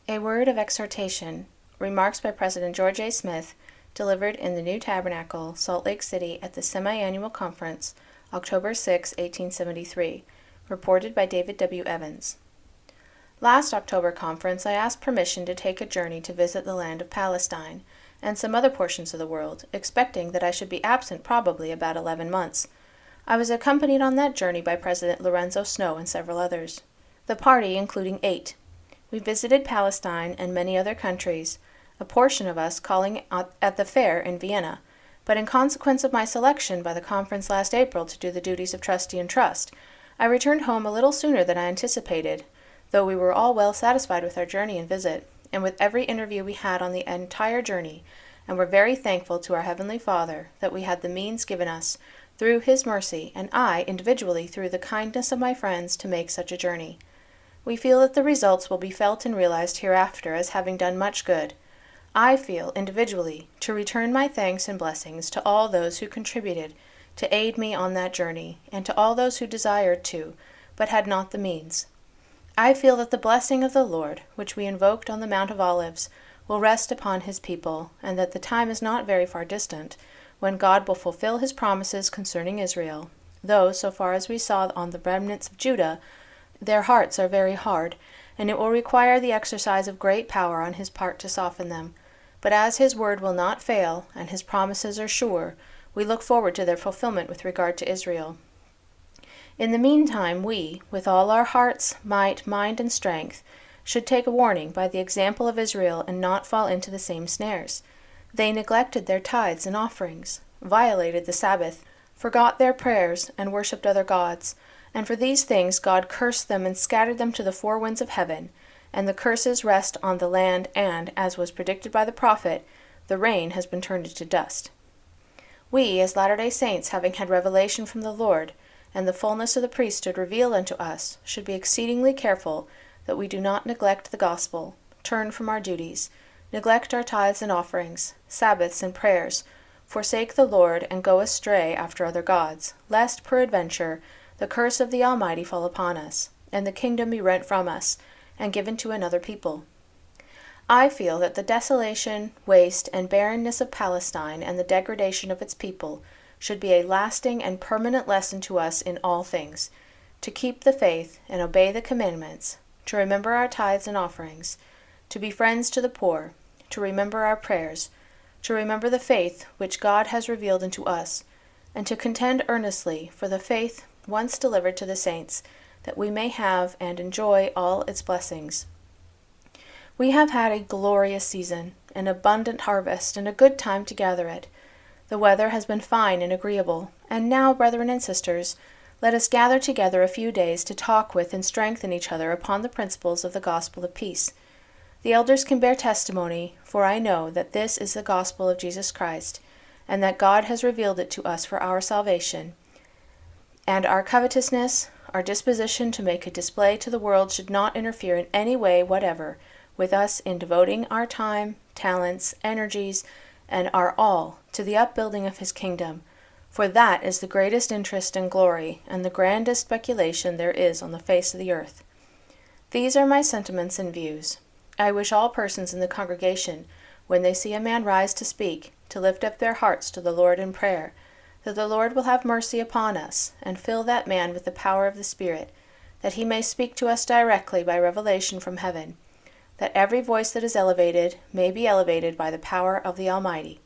A word of exhortation. Remarks by President George A. Smith, delivered in the New Tabernacle, Salt Lake City, at the Semi-Annual Conference, October 6, 1873. Reported by David W. Evans. Last October conference, I asked permission to take a journey to visit the land of Palestine and some other portions of the world, expecting that I should be absent probably about 11 months. I was accompanied on that journey by President Lorenzo Snow and several others, the party including 8. We visited Palestine and many other countries, a portion of us calling at the fair in Vienna, but in consequence of my selection by the conference last April to do the duties of trustee and trust, I returned home a little sooner than I anticipated, though we were all well satisfied with our journey and visit, and with every interview we had on the entire journey, and were very thankful to our Heavenly Father that we had the means given us, through His mercy, and I, individually, through the kindness of my friends, to make such a journey. We feel that the results will be felt and realized hereafter as having done much good. I feel, individually, to return my thanks and blessings to all those who contributed to aid me on that journey, and to all those who desired to, but had not the means. I feel that the blessing of the Lord, which we invoked on the Mount of Olives, will rest upon His people, and that the time is not very far distant, when God will fulfill His promises concerning Israel, though, so far as we saw on the remnants of Judah, their hearts are very hard, and it will require the exercise of great power on His part to soften them. But as His word will not fail, and His promises are sure, we look forward to their fulfillment with regard to Israel. In the meantime, we, with all our hearts, might, mind, and strength, should take warning by the example of Israel and not fall into the same snares. They neglected their tithes and offerings, violated the Sabbath, forgot their prayers, and worshipped other gods. And for these things God cursed them and scattered them to the four winds of heaven, and the curses rest on the land, and, as was predicted by the prophet, the rain has been turned into dust. We, as Latter-day Saints, having had revelation from the Lord, and the fullness of the priesthood revealed unto us, should be exceedingly careful that we do not neglect the gospel, turn from our duties, neglect our tithes and offerings, Sabbaths and prayers, forsake the Lord, and go astray after other gods, lest, peradventure, the curse of the Almighty fall upon us, and the kingdom be rent from us, and given to another people. I feel that the desolation, waste, and barrenness of Palestine and the degradation of its people should be a lasting and permanent lesson to us in all things, to keep the faith and obey the commandments, to remember our tithes and offerings, to be friends to the poor, to remember our prayers, to remember the faith which God has revealed unto us, and to contend earnestly for the faith once delivered to the saints, that we may have and enjoy all its blessings. We have had a glorious season, an abundant harvest, and a good time to gather it. The weather has been fine and agreeable, and now, brethren and sisters, let us gather together a few days to talk with and strengthen each other upon the principles of the gospel of peace. The elders can bear testimony, for I know that this is the gospel of Jesus Christ, and that God has revealed it to us for our salvation. And our covetousness, our disposition to make a display to the world should not interfere in any way whatever with us in devoting our time, talents, energies, and our all to the upbuilding of His kingdom, for that is the greatest interest and glory, and the grandest speculation there is on the face of the earth. These are my sentiments and views. I wish all persons in the congregation, when they see a man rise to speak, to lift up their hearts to the Lord in prayer, that the Lord will have mercy upon us, and fill that man with the power of the Spirit, that he may speak to us directly by revelation from heaven, that every voice that is elevated may be elevated by the power of the Almighty.